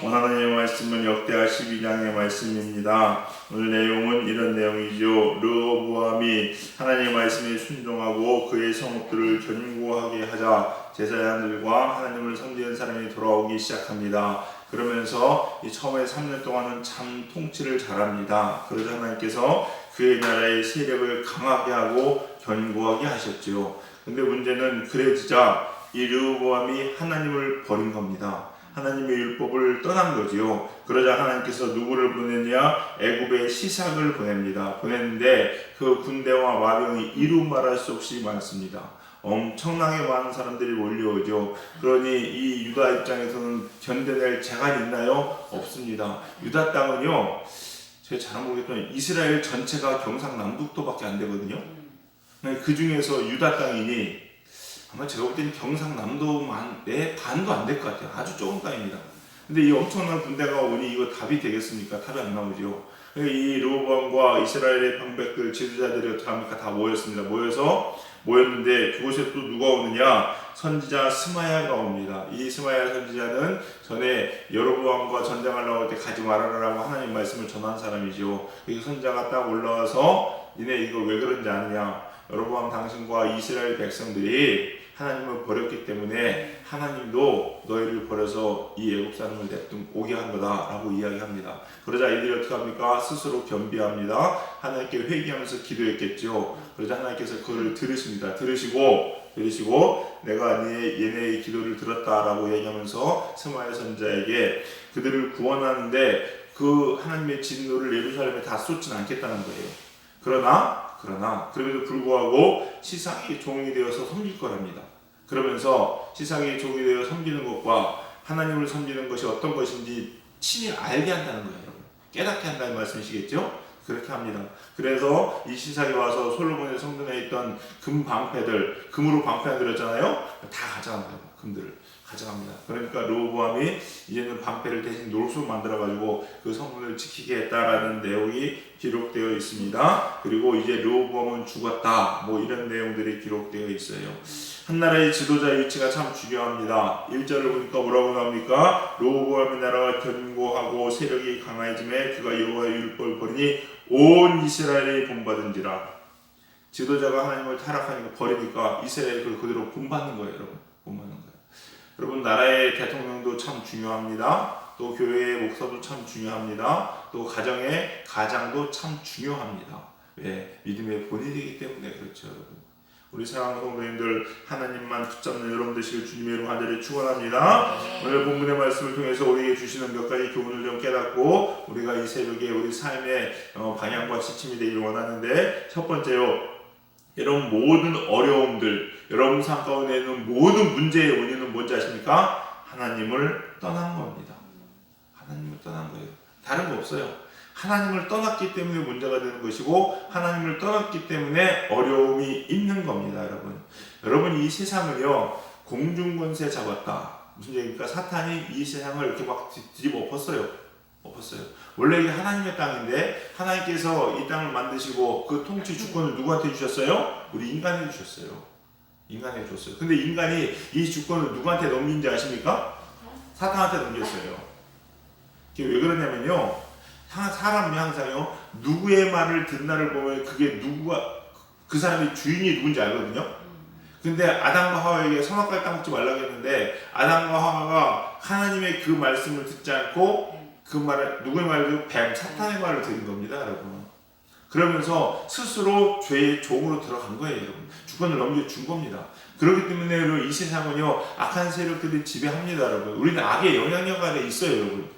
오늘 하나님의 말씀은 역대하 12장의 말씀입니다. 오늘 내용은 이런 내용이죠. 르호보암이 하나님의 말씀에 순종하고 그의 성읍들을 견고하게 하자 제사장들과 하나님을 섬기는 사람이 돌아오기 시작합니다. 그러면서 이 처음에 3년 동안은 참 통치를 잘합니다. 그러자 하나님께서 그의 나라의 세력을 강하게 하고 견고하게 하셨죠. 근데 문제는 그래지자 이 르호보암이 하나님을 버린 겁니다. 하나님의 율법을 떠난 거지요. 그러자 하나님께서 누구를 보내냐? 애굽의 시삭을 보냅니다. 보냈는데 그 군대와 마병이 이루 말할 수 없이 많습니다. 엄청나게 많은 사람들이 몰려오죠. 그러니 이 유다 입장에서는 견뎌낼 재간이 있나요? 없습니다. 유다 땅은요, 제가 잘 모르겠지만 이스라엘 전체가 경상남북도밖에 안 되거든요. 그 중에서 유다 땅이니 아마 제가 볼 때는 경상남도만의 반도 안 될 것 같아요. 아주 조금 땅입니다. 근데 이 엄청난 군대가 오니 이거 답이 되겠습니까? 답이 안 나오죠. 이 르호보암과 이스라엘의 방백들, 지도자들이 어떻게 합니까? 다 모였습니다. 모였는데 그곳에 또 누가 오느냐? 선지자 스마야가 옵니다. 이 스마야 선지자는 전에 여로보암과 전쟁을 나올 때 가지 말아라라고 하나님 말씀을 전한 사람이죠. 그 선지자가 딱 올라와서 니네 이거 왜 그런지 아느냐? 여로보암 당신과 이스라엘 백성들이 하나님을 버렸기 때문에 하나님도 너희를 버려서 이 애굽 사람을 냅둔 오게 한 거다라고 이야기합니다. 그러자 이들이 어떻게 합니까? 스스로 겸비합니다. 하나님께 회개하면서 기도했겠죠. 그러자 하나님께서 그를 들으십니다. 들으시고 내가 얘네의 기도를 들었다라고 얘기하면서 스마야 선지자에게 그들을 구원하는데 그 하나님의 진노를 예루살렘에 다 쏟지는 않겠다는 거예요. 그러나 그럼에도 불구하고 시삭의 종이 되어서 섬길 거랍니다. 그러면서 시삭의 종이 되어 섬기는 것과 하나님을 섬기는 것이 어떤 것인지 친히 알게 한다는 거예요. 여러분. 깨닫게 한다는 말씀이시겠죠? 그렇게 합니다. 그래서 이 시삭이 와서 솔로몬의 성전에 있던 금 방패들, 금으로 방패 만들었잖아요. 다 가져간다고 금들을 가져갑니다. 그러니까 르호보암이 이제는 방패를 대신 노릇으로 만들어가지고 그 성문을 지키게 했다라는 내용이 기록되어 있습니다. 그리고 이제 르호보암은 죽었다. 뭐 이런 내용들이 기록되어 있어요. 한 나라의 지도자의 위치가 참 중요합니다. 1절을 보니까 뭐라고 나옵니까? 르호보암의 나라가 견고하고 세력이 강해짐에 그가 여호와의 율법을 버리니 온 이스라엘이 본받은지라. 지도자가 하나님을 타락하니까 버리니까 이스라엘이 그걸 그대로 본받는 거예요. 여러분. 본받는 거예요. 여러분, 나라의 대통령도 참 중요합니다. 또 교회의 목사도 참 중요합니다. 또 가정의 가장도 참 중요합니다. 왜? 믿음의 본인이기 때문에 그렇죠. 여러분. 우리 사랑하는 성도님들, 하나님만 붙잡는 여러분 되시길 주님의 이름으로 간절히 축원합니다. 오늘 본문의 말씀을 통해서 우리에게 주시는 몇 가지 교훈을 좀 깨닫고 우리가 이 새벽에 우리 삶의 방향과 지침이 되기를 원하는데, 첫 번째요, 여러분 모든 어려움들, 여러분 삶 가운데 있는 모든 문제의 원인은 뭔지 아십니까? 하나님을 떠난 겁니다. 하나님을 떠난 거예요. 다른 거 없어요. 하나님을 떠났기 때문에 문제가 되는 것이고 하나님을 떠났기 때문에 어려움이 있는 겁니다. 여러분 이 세상을요, 공중권세 잡았다. 무슨 얘기입니까? 사탄이 이 세상을 이렇게 막 뒤집어 엎었어요. 원래 이게 하나님의 땅인데 하나님께서 이 땅을 만드시고 그 통치 주권을 누구한테 주셨어요? 우리 인간에게 주셨어요. 근데 인간이 이 주권을 누구한테 넘긴지 아십니까? 사탄한테 넘겼어요. 그게 왜 그러냐면요, 사람이 항상요, 누구의 말을 듣나를 보면 그게 그 사람의 주인이 누군지 알거든요. 근데 아담과 하와에게 선악과를 따먹지 말라고 했는데 아담과 하와가 하나님의 그 말씀을 듣지 않고 그 말을, 누구의 말을? 사탄의 말을 들은 겁니다, 여러분. 그러면서 스스로 죄의 종으로 들어간 거예요, 여러분. 주권을 넘겨준 겁니다. 그렇기 때문에 이 세상은요, 악한 세력들이 지배합니다, 여러분. 우리는 악의 영향력 아래 있어요, 여러분.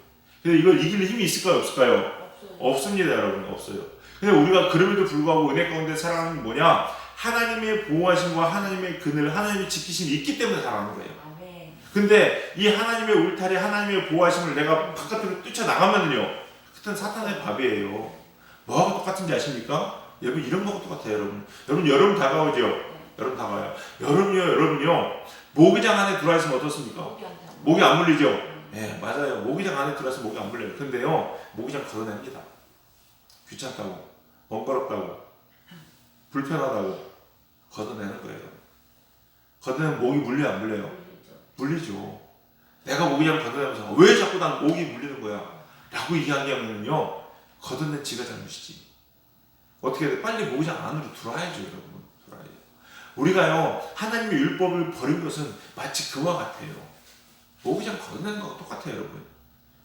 그래서 이걸 이길 힘이 있을까요, 없을까요? 없습니다, 여러분. 없어요. 근데 우리가 그럼에도 불구하고 은혜 가운데 살아가는 게 뭐냐? 하나님의 보호하심과 하나님의 그늘, 하나님의 지키심이 있기 때문에 살아가는 거예요. 근데 이 하나님의 울타리, 하나님의 보호하심을 내가 바깥으로 뛰쳐나가면요, 그때는 사탄의 밥이에요. 뭐하고 똑같은지 아십니까? 여러분, 이런 거하고 똑같아요. 여러분 다가오죠? 여름 다가와요. 여름은요, 모기장 안에 들어있으면 어떻습니까? 모기 안 물리죠? 네, 맞아요. 모기장 안에 들어서 모기 안 물려요. 근데요, 모기장 걷어냅니다. 귀찮다고, 번거롭다고, 불편하다고 걷어내는 거예요. 걷어내면 모기 물려요, 안 물려요? 물리죠. 내가 모기장 걷어내면서 왜 자꾸 난 모기 물리는 거야? 라고 얘기하면요, 걷어낸 지가 잘못이지. 어떻게 해야 돼? 빨리 모기장 안으로 들어와야죠, 여러분. 들어와야죠. 우리가요, 하나님의 율법을 버린 것은 마치 그와 같아요. 모기장 걷어내는 거와 똑같아요, 여러분.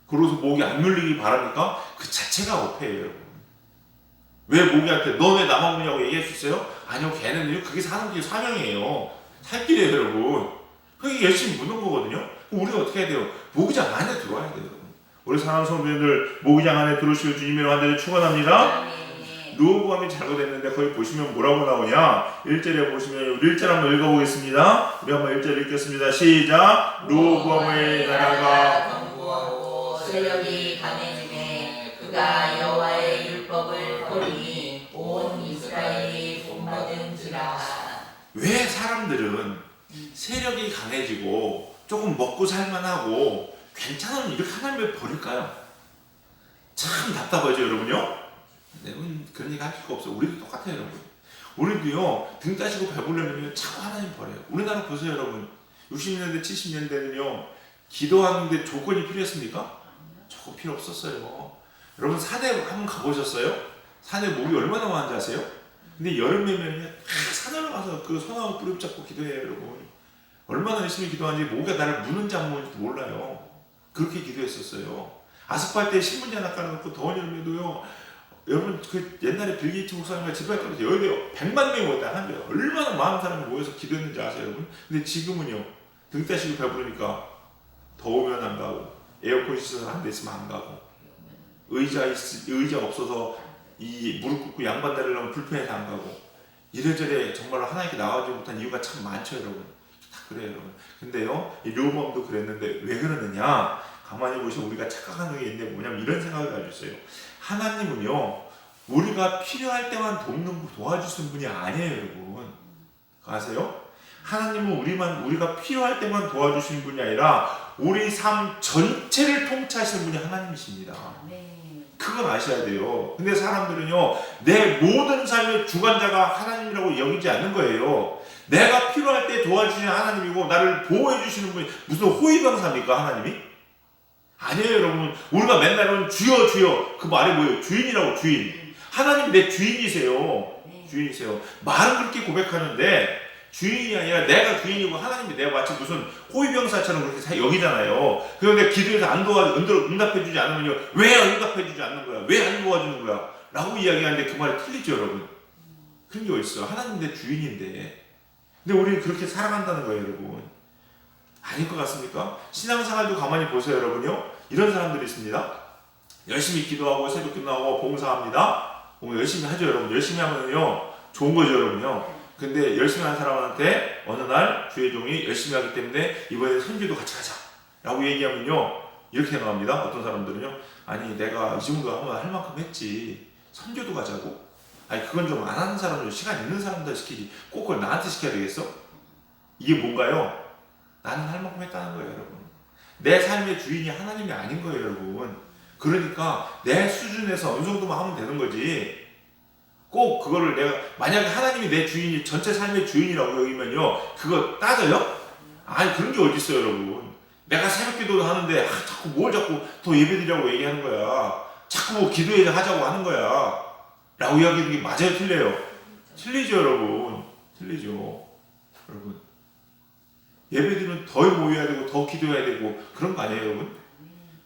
그러고서 모기 안 물리기 바라니까 그 자체가 어폐예요, 여러분. 왜 모기한테 너 왜 나만 무냐고 얘기할 수 있어요? 아니요, 걔는요, 그게 사는 게 사명이에요. 살 길이에요, 여러분. 그게 열심히 무는 거거든요. 그럼 우리가 어떻게 해야 돼요? 모기장 안에 들어와야 돼요, 여러분. 우리 사랑하는 성도님들, 모기장 안에 들어오시길 주님의 완전히 축원합니다. 르호보암이 잘못했는데 거기 보시면 뭐라고 나오냐? 1절에 보시면 우리 1절 한번 읽어보겠습니다. 우리 한번 1절 읽겠습니다. 시작! 르호보암의 나라가 견고하고 세력이 강해지매 그가 여호와의 율법을 버리니 온 이스라엘이 본받은지라. 왜 사람들은 세력이 강해지고 조금 먹고 살만하고 괜찮으면 이렇게 하나님을 버릴까요? 참 답답하죠, 여러분요? 여러분 그런 얘기 할 수가 없어요. 우리도 똑같아요, 여러분. 우리도요, 등 따시고 배부르려면 자꾸 하나님 버려요. 우리나라 보세요, 여러분. 60년대 70년대는요 기도하는데 조건이 필요했습니까? 조건 필요 없었어요. 여러분 산에 한번 가보셨어요? 산에 모기 얼마나 많은지 아세요? 근데 여름이면 산에 가서 그 소나무 뿌리 잡고 기도해요, 여러분. 얼마나 열심히 기도하는지 모기가 나를 무는지 안 무는지도 몰라요. 그렇게 기도했었어요. 아스팔트에 신문지 하나 깔아놓고 더운 여름에도요, 여러분 그 옛날에 빌 게이츠 목사님과 집회할 때부터 여기에 100만 명이 모였다 하는 거예요. 얼마나 많은 사람이 모여서 기도했는지 아세요, 여러분? 근데 지금은요, 등 따시고 배부르니까 더우면 안 가고, 에어컨 시설 안 됐으면 안 가고, 의자 없어서 이 무릎 꿇고 양반 다리려면 불편해서 안 가고, 이래저래 정말로 하나님께 나와주지 못한 이유가 참 많죠, 여러분. 다 그래요, 여러분. 근데요, 이 르호보암도 그랬는데 왜 그러느냐? 가만히 보시면 우리가 착각하는 게 있는데 뭐냐면 이런 생각을 가지고 있어요. 하나님은요, 우리가 필요할 때만 도와주시는 분이 아니에요, 여러분. 아세요? 하나님은 우리가 필요할 때만 도와주시는 분이 아니라 우리 삶 전체를 통치하시는 분이 하나님이십니다. 그걸 아셔야 돼요. 근데 사람들은요, 내 모든 삶의 주관자가 하나님이라고 여기지 않는 거예요. 내가 필요할 때 도와주시는 하나님이고 나를 보호해 주시는 분이 무슨 호위병사입니까, 하나님이? 아니에요, 여러분. 우리가 맨날은 주여 주여, 그 말이 뭐예요? 주인이라고, 주인. 하나님 내 주인이세요. 주인이세요. 말은 그렇게 고백하는데 주인이 아니라 내가 주인이고 하나님이 내가 마치 무슨 호위병사처럼 그렇게 여기잖아요. 그런데 기도에서 안 응답해주지 않으면요, 왜 응답해주지 않는 거야? 왜 안 도와주는 거야? 라고 이야기하는데 그 말이 틀리죠, 여러분. 그런 게 어딨어? 하나님 내 주인인데. 근데 우리는 그렇게 살아간다는 거예요, 여러분. 아닐 것 같습니까? 신앙생활도 가만히 보세요, 여러분요. 이런 사람들이 있습니다. 열심히 기도하고 새벽 기도하고 봉사합니다. 열심히 하죠, 여러분. 열심히 하면요 좋은 거죠, 여러분요. 근데 열심히 하는 사람한테 어느 날 주의 종이 열심히 하기 때문에 이번에 선교도 같이 가자 라고 얘기하면요, 이렇게 생각합니다. 어떤 사람들은요, 아니 내가 이 정도 하면 할 만큼 했지, 선교도 가자고? 아니 그건 좀 안 하는 사람들, 시간 있는 사람들 시키지 꼭 그걸 나한테 시켜야 되겠어? 이게 뭔가요? 나는 할 만큼 했다는 거예요, 여러분. 내 삶의 주인이 하나님이 아닌 거예요, 여러분. 그러니까 내 수준에서 어느 정도만 하면 되는 거지, 꼭 그거를 내가 만약에 하나님이 내 주인이 전체 삶의 주인이라고 여기면요, 그거 따져요? 아니 그런 게 어디 있어요, 여러분. 내가 새벽 기도도 하는데 자꾸 뭘 자꾸 더 예배드리라고 얘기하는 거야. 자꾸 뭐 기도회 하자고 하는 거야 라고 이야기하는 게 맞아요, 틀려요? 틀리죠, 여러분. 틀리죠, 여러분. 예배드리면 더 모여야 되고 더 기도해야 되고 그런 거 아니에요, 여러분?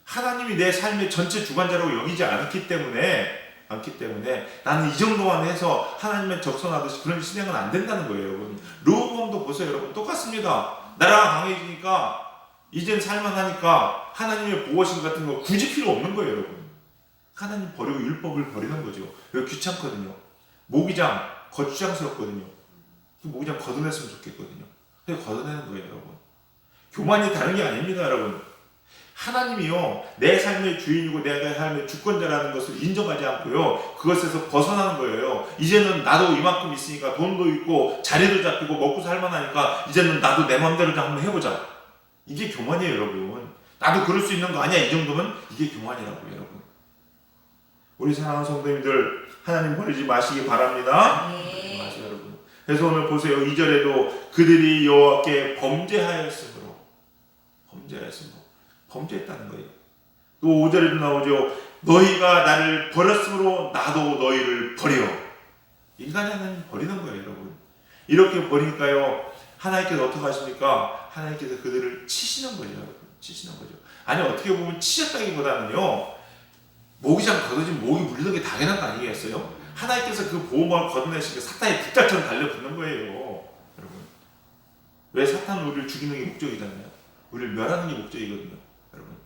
하나님이 내 삶의 전체 주관자라고 여기지 않기 때문에 나는 이 정도만 해서 하나님의 적선하듯이 그런 신앙은 안 된다는 거예요, 여러분. 르호보암도 보세요, 여러분. 똑같습니다. 나라가 강해지니까 이젠 살만하니까 하나님의 보호신 같은 거 굳이 필요 없는 거예요, 여러분. 하나님 버리고 율법을 버리는 거죠. 여기 귀찮거든요. 모기장 거추장스럽거든요. 모기장 걷어냈으면 좋겠거든요. 그래서 걷어내는 거예요, 여러분. 교만이 다른 게 아닙니다, 여러분. 하나님이요, 내 삶의 주인이고 내 삶의 주권자라는 것을 인정하지 않고요, 그것에서 벗어나는 거예요. 이제는 나도 이만큼 있으니까 돈도 있고 자리도 잡히고 먹고 살만하니까 이제는 나도 내 맘대로 좀 한번 해보자. 이게 교만이에요, 여러분. 나도 그럴 수 있는 거 아니야, 이 정도면? 이게 교만이라고요, 여러분. 우리 사랑하는 성도님들, 하나님 버리지 마시기 바랍니다. 마세요, 여러분. 그래서 오늘 보세요, 2절에도 그들이 여호와께 범죄하였으므로 범죄했다는 거예요. 또 5절에도 나오죠. 너희가 나를 버렸으므로 나도 너희를 버려. 인간이 하나님 버리는 거예요, 여러분. 이렇게 버리니까요, 하나님께서 어떻게 하십니까? 하나님께서 그들을 치시는 거죠, 여러분. 치시는 거죠. 아니, 어떻게 보면 치셨다기보다는요, 모기장 걷어진 목이 물리는 게 당연한 거 아니겠어요? 하나님께서 그 보호막을 걷어내시니까 사탄이 불닭처럼 달려붙는 거예요, 여러분. 왜? 사탄은 우리를 죽이는 게 목적이잖아요. 우리를 멸하는 게 목적이거든요, 여러분.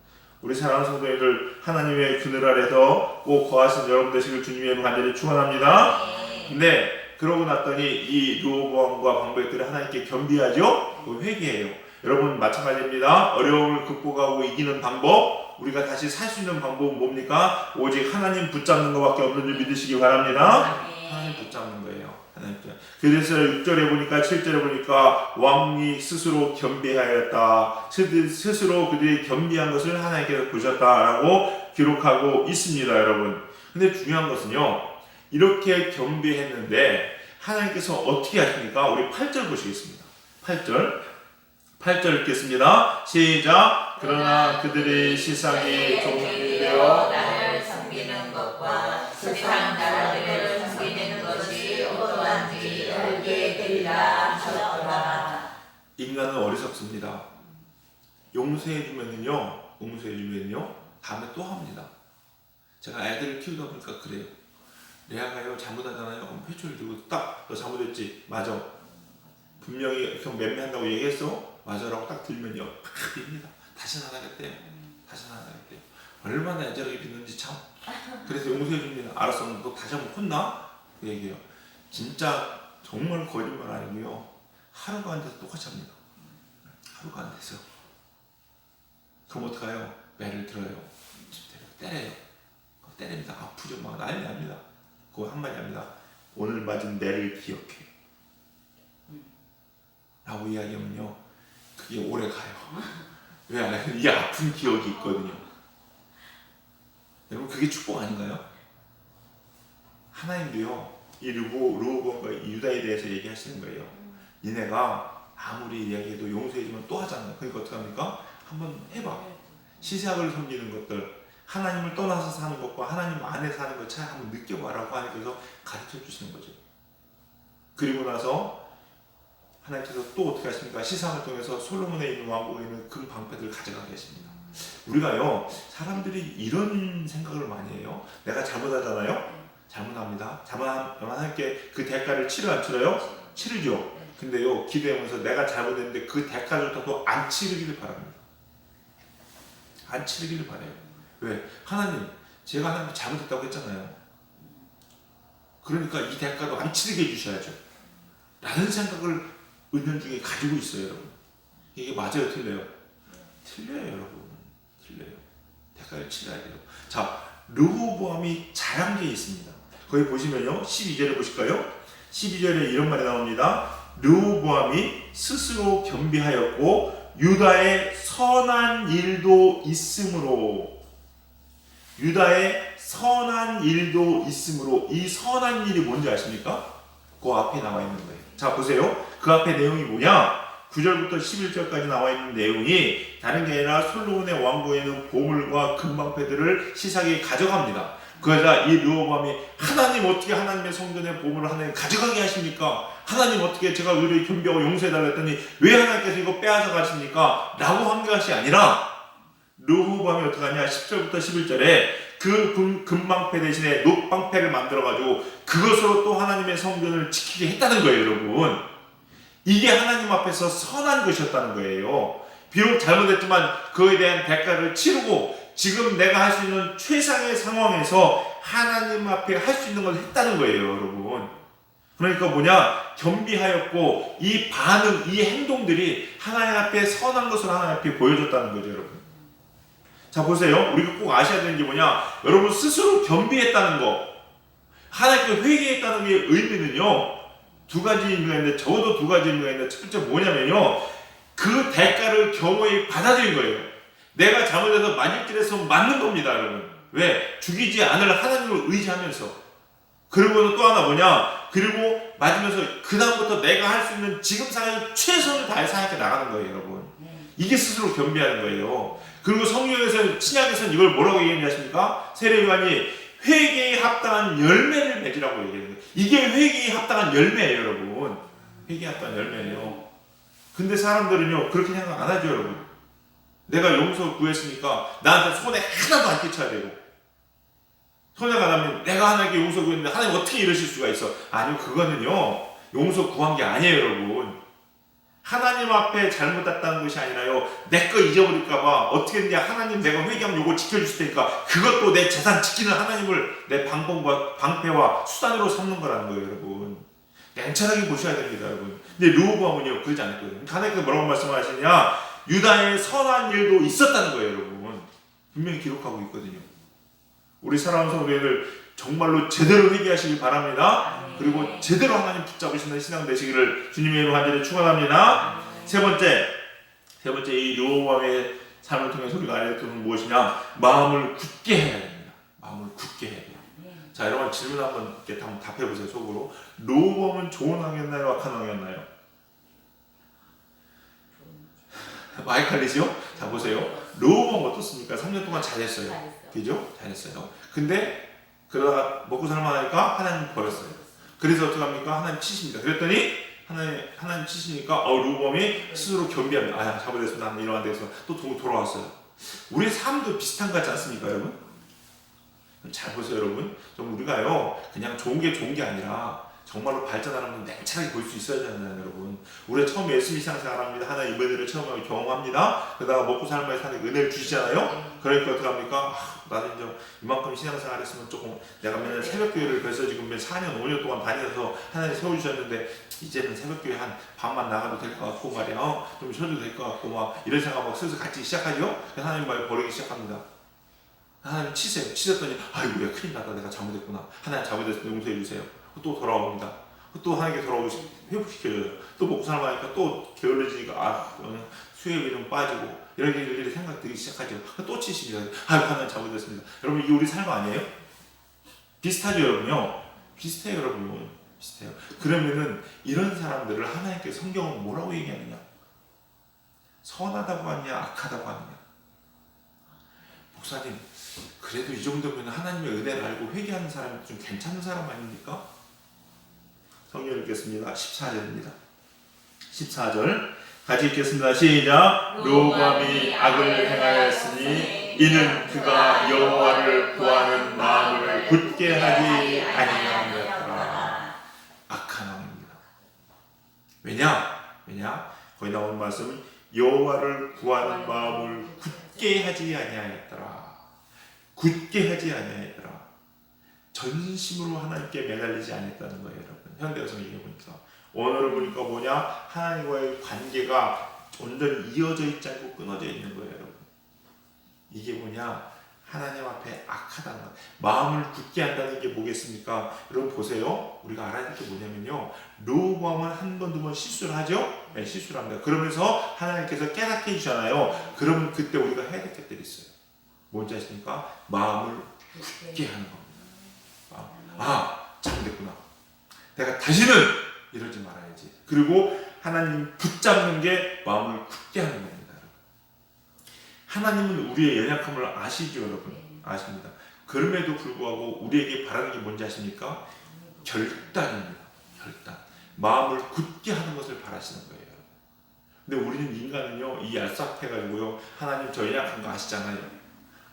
우리 사랑하는 성도님들, 하나님의 그늘 아래서 꼭 거하신 여러분 되시길 주님의 이름으로 간절히 축원합니다. 근데 그러고 났더니 이 르호보암과 방백들이 하나님께 겸비하죠? 회개해요. 여러분 마찬가지입니다. 어려움을 극복하고 이기는 방법, 우리가 다시 살 수 있는 방법은 뭡니까? 오직 하나님 붙잡는 것밖에 없는 줄 믿으시기 바랍니다. 하나님 붙잡는 거예요. 하나님 붙잡는. 그래서 6절에 보니까 7절에 보니까 왕이 스스로 겸비하였다. 스스로 그들이 겸비한 것을 하나님께서 보셨다라고 기록하고 있습니다, 여러분. 근데 중요한 것은요, 이렇게 겸비했는데 하나님께서 어떻게 하십니까? 우리 8절 보시겠습니다. 8절 읽겠습니다. 시작. 그러나 그들의 시상이 종이 되어 나를 섬기는 것과 세상 나라들을 섬기는 것이 어떠한지 알게 되리라 하셨더라. 인간은 어리석습니다. 용서해주면요, 다음에 또 합니다. 제가 애들을 키우다 보니까 그래요. 레아가요 잘못하잖아요. 그럼 회초리를 들고 딱 너 잘못했지? 맞아. 분명히 형 맴매한다고 얘기했어? 맞아라고 딱 들면요 팍 빕니다. 다시는 안 하겠대요. 얼마나 애절하게 빚는지 참. 그래서 용서해줍니다. 알았어, 너 다시 한번 혼나? 그 얘기해요. 진짜 정말 거짓말 아니고요, 하루가 안 돼서 똑같이 합니다. 하루가 안 돼서. 그럼 어떡해요? 매를 들어요. 때려요. 때립니다. 아프죠. 막 난리 납니다. 그거 한마디 합니다. 오늘 맞은 매를 기억해 라고 이야기하면요, 그게 오래 가요. 왜? 이 아픈 기억이 있거든요. 여러분, 그게 축복 아닌가요? 하나님도요, 이 르호보암과 유다에 대해서 얘기하시는 거예요. 니네가 아무리 이야기해도 용서해주면 또 하잖아요. 그러니까 어떻게 합니까? 한번 해봐. 시삭을 섬기는 것들, 하나님을 떠나서 사는 것과 하나님 안에 사는 것 차이 한번 느껴봐라고 하나님께서 가르쳐 주시는 거죠. 그리고 나서 하나님께서 또 어떻게 하십니까? 시상을 통해서 솔로몬에 있는 왕국에 있는 금 방패들을 가져가게 하십니다. 우리가요, 사람들이 이런 생각을 많이 해요. 내가 잘못하잖아요? 잘못합니다. 잘못하면 하나님께 그 대가를 치료 안 치러요? 치르죠. 근데요, 기도하면서 내가 잘못했는데 그 대가조차도 안 치르기를 바랍니다. 안 치르기를 바라요. 왜? 하나님, 제가 하나님 잘못했다고 했잖아요. 그러니까 이 대가도 안 치르게 해주셔야죠. 라는 생각을 은연중에 가지고 있어요, 여러분. 이게 맞아요, 틀려요? 틀려요, 여러분. 틀려요. 대가를 치러야 돼요. 자, 르호보암이 잘한 게 있습니다. 거기 보시면요, 12절에 보실까요? 12절에 이런 말이 나옵니다. 르호보암이 스스로 겸비하였고 유다의 선한 일도 있으므로, 유다의 선한 일도 있으므로, 이 선한 일이 뭔지 아십니까? 그 앞에 나와 있는 거예요. 자, 보세요. 그 앞에 내용이 뭐냐? 9절부터 11절까지 나와 있는 내용이 다른 게 아니라 솔로몬의 왕국에 있는 보물과 금방패들을 시삭이 가져갑니다. 그러자 이 르호보암이 하나님, 어떻게 하나님의 성전의 보물을 하나님 가져가게 하십니까? 하나님, 어떻게 제가 의를 겸비하고 용서해달라 했더니 왜 하나님께서 이거 빼앗아 가십니까? 라고 한 것이 아니라 르호보암이 어떻게 하냐? 10절부터 11절에 그 금방패 대신에 놋방패를 만들어가지고 그것으로 또 하나님의 성전을 지키게 했다는 거예요, 여러분. 이게 하나님 앞에서 선한 것이었다는 거예요. 비록 잘못했지만 그에 대한 대가를 치르고 지금 내가 할 수 있는 최상의 상황에서 하나님 앞에 할 수 있는 걸 했다는 거예요, 여러분. 그러니까 뭐냐? 겸비하였고 이 반응, 이 행동들이 하나님 앞에 선한 것을 하나님 앞에 보여줬다는 거죠, 여러분. 자, 보세요. 우리가 꼭 아셔야 되는 게 뭐냐? 여러분, 스스로 겸비했다는 거, 하나님께 회개했다는 게 의미는요, 두 가지 의미가 있는데, 적어도 두 가지 의미가 있는데, 첫 번째 뭐냐면요, 그 대가를 겸허히 받아들인 거예요. 내가 잘못해서 맞을지에서 맞는 겁니다, 여러분. 왜? 죽이지 않을 하나님을 의지하면서. 그리고 또 하나 뭐냐? 그리고 맞으면서 그 다음부터 내가 할 수 있는 지금 상황에서 최선을 다해서 하나님께 나가는 거예요, 여러분. 이게 스스로 겸비하는 거예요. 그리고 성경에서 신약에서는 이걸 뭐라고 얘기하는지 아십니까? 세례요한이 회개에 합당한 열매를 맺으라고 얘기하는 거예요. 이게 회개에 합당한 열매예요, 여러분. 회개에 합당한 열매예요. 근데 사람들은요 그렇게 생각 안 하죠, 여러분. 내가 용서 구했으니까 나한테 손해 하나도 안 끼쳐야 되고, 손해가 나면 내가 하나님께 용서 구했는데 하나님 어떻게 이러실 수가 있어? 아니요, 그거는요 용서 구한 게 아니에요, 여러분. 하나님 앞에 잘못했다는 것이 아니라요, 내 거 잊어버릴까봐 어떻게든지 하나님 내가 회개하면 요걸 지켜주실 테니까 그것도 내 재산 지키는 하나님을 내 방패와 수단으로 삼는 거라는 거예요, 여러분. 냉철하게 보셔야 됩니다, 여러분. 근데 르호보암은요 그러지 않았거든요. 하나님께서 뭐라고 말씀하시냐? 유다의 선한 일도 있었다는 거예요, 여러분. 분명히 기록하고 있거든요. 우리 사랑하는 성도님들 정말로 제대로 회개하시길 바랍니다. 그리고 제대로 하나님 붙잡으시는 신앙 되시기를 주님의 이름으로 간절히 축원합니다. 세 번째 이 르호보암의 삶을 통해서 우리가 알아야 될 것은 무엇이냐? 마음을 굳게 해야 됩니다. 마음을 굳게 해야 돼요. 자, 여러분 질문 한번 이렇게 한번 답해 보세요, 속으로. 르호보암은 좋은 왕이었나요, 악한 왕이었나요? 많이 갈리죠? 자, 보세요. 르호보암 어떻습니까? 3년 동안 잘했어요. 그죠? 잘했어요. 근데 그러다가 먹고 살만하니까 하나님 버렸어요. 그래서 어떻게 합니까? 하나님 치십니다. 그랬더니 하나님 치시니까 르호보암이 스스로 겸비합니다. 아, 잘못했습니다. 나는 이러한 데서 또 돌아왔어요. 우리 삶도 비슷한 것 같지 않습니까, 여러분? 잘 보세요, 여러분. 좀 우리가요 그냥 좋은 게 아니라 정말로 발전하는 냉철하게 볼 수 있어야 되잖아요, 여러분. 우리가 처음 예수님 신앙생활합니다. 하나님 은혜를 처음 경험합니다. 그러다가 먹고 살만해서 하나님 은혜를 주시잖아요. 그러니까 어떻게 합니까? 나는 이제 이만큼 신앙생활 했으면 조금 내가 맨날 새벽교회를 벌써 지금 4년, 5년 동안 다녀서 하나님 세워주셨는데 이제는 새벽교회 한 반만 나가도 될 것 같고 말이야. 좀 쉬어도 될 것 같고 막 이런 생각 막 슬슬 같이 시작하죠. 그래서 하나님 말 버리기 시작합니다. 하나님 치세요. 치셨더니 아이고 내가 큰일 났다. 내가 잘못했구나. 하나님 잘못했으면 용서해 주세요. 또 돌아옵니다. 또 하나님께 돌아오고 회복시켜줘요. 또 먹고 살만하니까 또 게을러지니까 수요일이 좀 빠지고 이런 생각 들기 시작하죠. 또 치십니다. 하나님 잘못했습니다. 여러분 이게 우리 삶 아니에요? 비슷하죠, 여러분요? 비슷해요, 여러분. 비슷해요. 그러면은 이런 사람들을 하나님께서 성경은 뭐라고 얘기하느냐? 선하다고 하느냐, 악하다고 하느냐? 목사님, 그래도 이 정도면 하나님의 은혜를 알고 회개하는 사람이 좀 괜찮은 사람 아닙니까? 성경 읽겠습니다. 14절입니다. 14절 같이 읽겠습니다. 시작. 르호보암이 악을 행하였으니 이는 그가 여호와를 구하는 마음을 굳게 하지 아니하였더라. 악한 왕입니다. 왜냐? 거기 나오는 말씀은 여호와를 구하는 마음을 굳게 하지 아니하였더라. 굳게 하지 아니하였더라. 전심으로 하나님께 매달리지 않았다는 거예요, 여러분. 현대에서 얘기해 보니까 오늘을 보니까 뭐냐? 하나님과의 관계가 온전히 이어져 있지 않고 끊어져 있는 거예요, 여러분. 이게 뭐냐? 하나님 앞에 악하다는 것. 마음을 굳게 한다는 게 뭐겠습니까? 여러분 보세요. 우리가 알아야 될 게 뭐냐면요. 르호보암은 한 번, 두 번 실수를 하죠? 네, 실수를 합니다. 그러면서 하나님께서 깨닫게 해주잖아요. 그러면 그때 우리가 해야 될 것들이 있어요. 뭔지 아십니까? 마음을 굳게 하는 겁니다. 잘못됐구나. 내가 다시는 이러지 말아야지. 그리고 하나님 붙잡는 게 마음을 굳게 하는 겁니다. 하나님은 우리의 연약함을 아시죠, 여러분? 아십니다. 그럼에도 불구하고 우리에게 바라는 게 뭔지 아십니까? 결단입니다. 결단. 마음을 굳게 하는 것을 바라시는 거예요. 근데 우리는 인간은요, 이 얄싹해가지고요, 하나님 저 연약한 거 아시잖아요.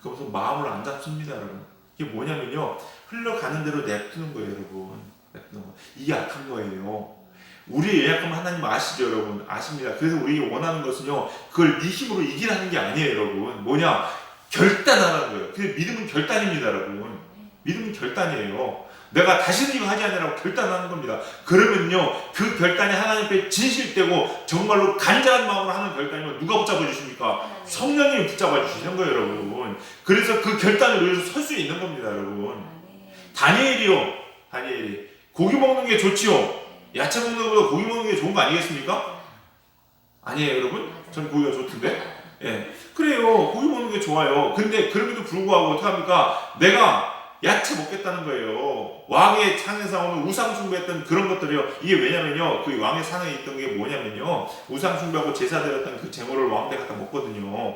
그러면서 마음을 안 잡습니다, 여러분. 이게 뭐냐면요, 흘러가는 대로 냅두는 거예요, 여러분. 이게 악한 거예요. 우리의 연약함을 하나님 아시죠, 여러분? 아십니다. 그래서 우리가 원하는 것은요, 그걸 네 힘으로 이기라는 게 아니에요, 여러분. 뭐냐? 결단하라는 거예요. 근데 믿음은 결단입니다, 여러분. 믿음은 결단이에요. 내가 다시는 이거 하지 않으라고 결단하는 겁니다. 그러면요, 그 결단이 하나님 앞에 진실되고 정말로 간절한 마음으로 하는 결단이면 누가 붙잡아 주십니까? 성령님이 붙잡아 주시는 거예요, 여러분. 그래서 그 결단을 위해서 설 수 있는 겁니다, 여러분. 다니엘이 고기 먹는 게 좋지요. 야채 먹는 것보다 고기 먹는 게 좋은 거 아니겠습니까? 아니에요, 여러분? 전 고기가 좋던데. 예, 그래요. 고기 먹는 게 좋아요. 근데 그럼에도 불구하고 어떻게 합니까? 내가 야채 먹겠다는 거예요. 왕의 상에서 오는 우상 숭배했던 그런 것들이요. 이게 왜냐면요, 그 왕의 상에 있던 게 뭐냐면요, 우상 숭배하고 제사 드렸던 그 제물을 왕대 갖다 먹거든요.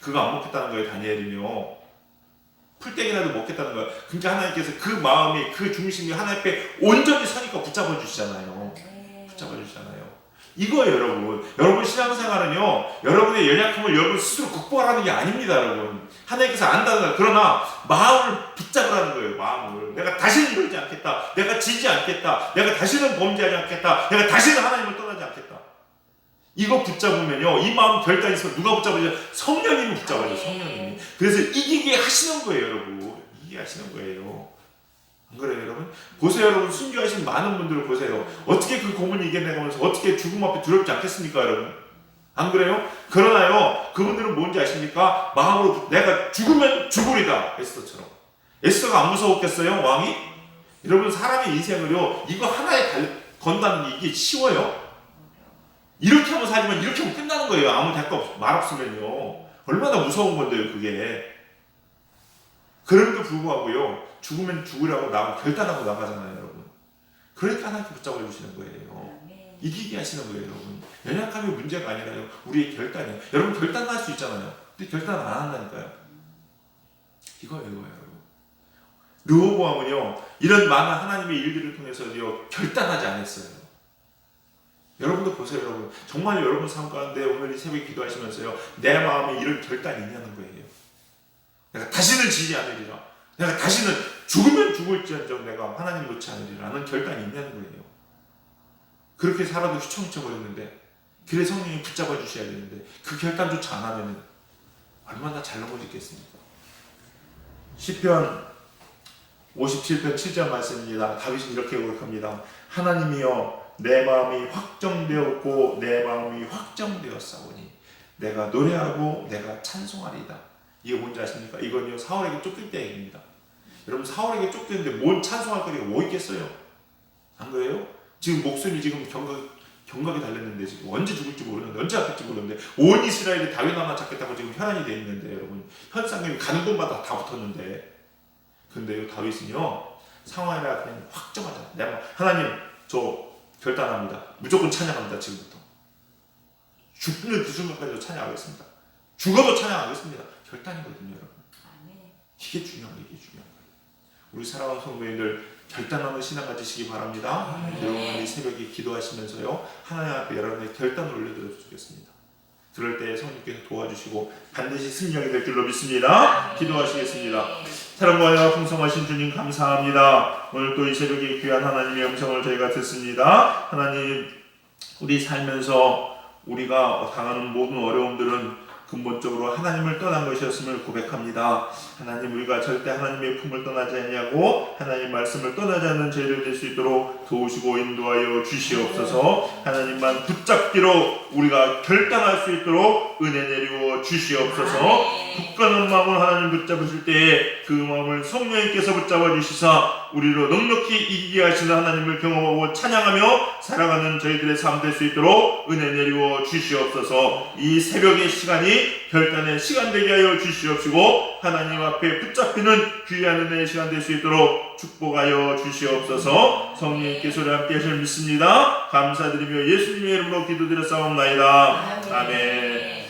그거 안 먹겠다는 거예요. 다니엘이요. 풀떼기라도 먹겠다는 거예요. 그러니까 하나님께서 그 마음이, 그 중심이 하나님 앞에 온전히 서니까 붙잡아 주시잖아요. 붙잡아 주시잖아요. 이거예요, 여러분. 여러분 신앙생활은요, 여러분의 연약함을 여러분 스스로 극복하라는 게 아닙니다, 여러분. 하나님께서 안다는 거예요. 그러나 마음을 붙잡으라는 거예요. 마음을. 내가 다시는 이러지 않겠다. 내가 지지 않겠다. 내가 다시는 범죄하지 않겠다. 내가 다시는 하나님을 떠나지 않겠다. 이거 붙잡으면요, 이 마음 결단이 있으면 누가 붙잡아줘요? 성령님이 붙잡아줘요. 성령님이. 그래서 이기게 하시는 거예요, 여러분. 이기게 하시는 거예요. 안 그래요, 여러분? 보세요, 여러분. 순교하신 많은 분들을 보세요. 어떻게 그 고문을 이겨내가면서 어떻게 죽음 앞에 두렵지 않겠습니까, 여러분? 안 그래요? 그러나요, 그분들은 뭔지 아십니까? 마음으로 내가 죽으면 죽으리다. 에스더처럼. 에스더가 안 무서웠겠어요, 왕이? 여러분, 사람의 인생을요, 이거 하나에 건다는 게 이게 쉬워요? 이렇게 하면 살지만 이렇게 하면 끝나는 거예요. 아무 대가 말 없으면요. 얼마나 무서운 건데요, 그게. 그럼에도 불구하고요, 죽으면 죽으라고 결단하고 나가잖아요, 여러분. 그러니까 하나님께 붙잡아 주시는 거예요. 이기게 하시는 거예요, 여러분. 연약함이 문제가 아니라요, 우리의 결단이에요. 여러분 결단할 수 있잖아요. 근데 결단 안 한다니까요. 이거예요, 여러분. 르호보암은요, 이런 많은 하나님의 일들을 통해서요, 결단하지 않았어요. 여러분도 보세요, 여러분. 정말 여러분 삶 가운데 오늘 이 새벽에 기도하시면서요, 내 마음에 이런 결단이 있냐는 거예요. 내가 다시는 지지 않으리라. 내가 다시는 죽으면 죽을지언정 내가 하나님 놓지 않으리라는 결단이 있냐는 거예요. 그렇게 살아도 휘청휘청거리는데, 그래 성령이 붙잡아 주셔야 되는데 그 결단조차 안 하면 얼마나 잘 넘어지겠습니까? 시편 57편 7절 말씀입니다. 다윗은 이렇게 고백합니다. 하나님이여, 내 마음이 확정되었고 내 마음이 확정되었사오니 내가 노래하고 내가 찬송하리이다. 이게 뭔지 아십니까? 이건요, 사울에게 쫓길 때 얘기입니다. 여러분, 사울에게 쫓겼는데 뭔 찬송할 거리가 뭐 있겠어요? 안 그래요? 지금 목숨이 지금 경각이 달렸는데, 지금 언제 죽을지 모르는데, 언제 아플지 모르는데, 온 이스라엘이 다윗 하나 찾겠다고 지금 혈안이 돼 있는데, 여러분, 현상금이 가는 곳마다 다 붙었는데, 근데요, 다윗은요, 상황이라 그냥 확정하잖아요. 내가 하나님, 저 결단합니다. 무조건 찬양합니다. 지금부터 죽는 그 순간까지도 찬양하겠습니다. 죽어도 찬양하겠습니다. 결단이거든요, 여러분. 이게 중요한 거예요. 우리 사랑하는 성도님들, 결단하는 신앙 가지시기 바랍니다. 여러분, 이 새벽에 기도하시면서요, 하나님 앞에 여러분의 결단을 올려드려 주겠습니다. 그럴 때 성령께서 도와주시고 반드시 승리하게 될 줄로 믿습니다. 기도하시겠습니다. 사랑과 은혜가 풍성하신 주님, 감사합니다. 오늘 또 이 새벽에 귀한 하나님의 음성을 저희가 듣습니다. 하나님, 우리 살면서 우리가 당하는 모든 어려움들은 근본적으로 하나님을 떠난 것이었음을 고백합니다. 하나님, 우리가 절대 하나님의 품을 떠나지 아니하고 하나님 말씀을 떠나지 않는 죄를 낼 수 있도록 도우시고 인도하여 주시옵소서. 하나님만 붙잡기로 우리가 결단할 수 있도록 은혜 내리워 주시옵소서. 굳건한 마음을 하나님 붙잡으실 때에 그 마음을 성령님께서 붙잡아 주시사 우리로 넉넉히 이기게 하시는 하나님을 경험하고 찬양하며 살아가는 저희들의 삶 될 수 있도록 은혜 내리워 주시옵소서. 이 새벽의 시간이 결단의 시간 되게 하여 주시옵시고 하나님 앞에 붙잡히는 귀한 은혜의 시간 될 수 있도록 축복하여 주시옵소서. 성령님께서 우리 함께 하실 믿습니다. 감사드리며 예수님의 이름으로 기도드렸사옵나이다. 아멘.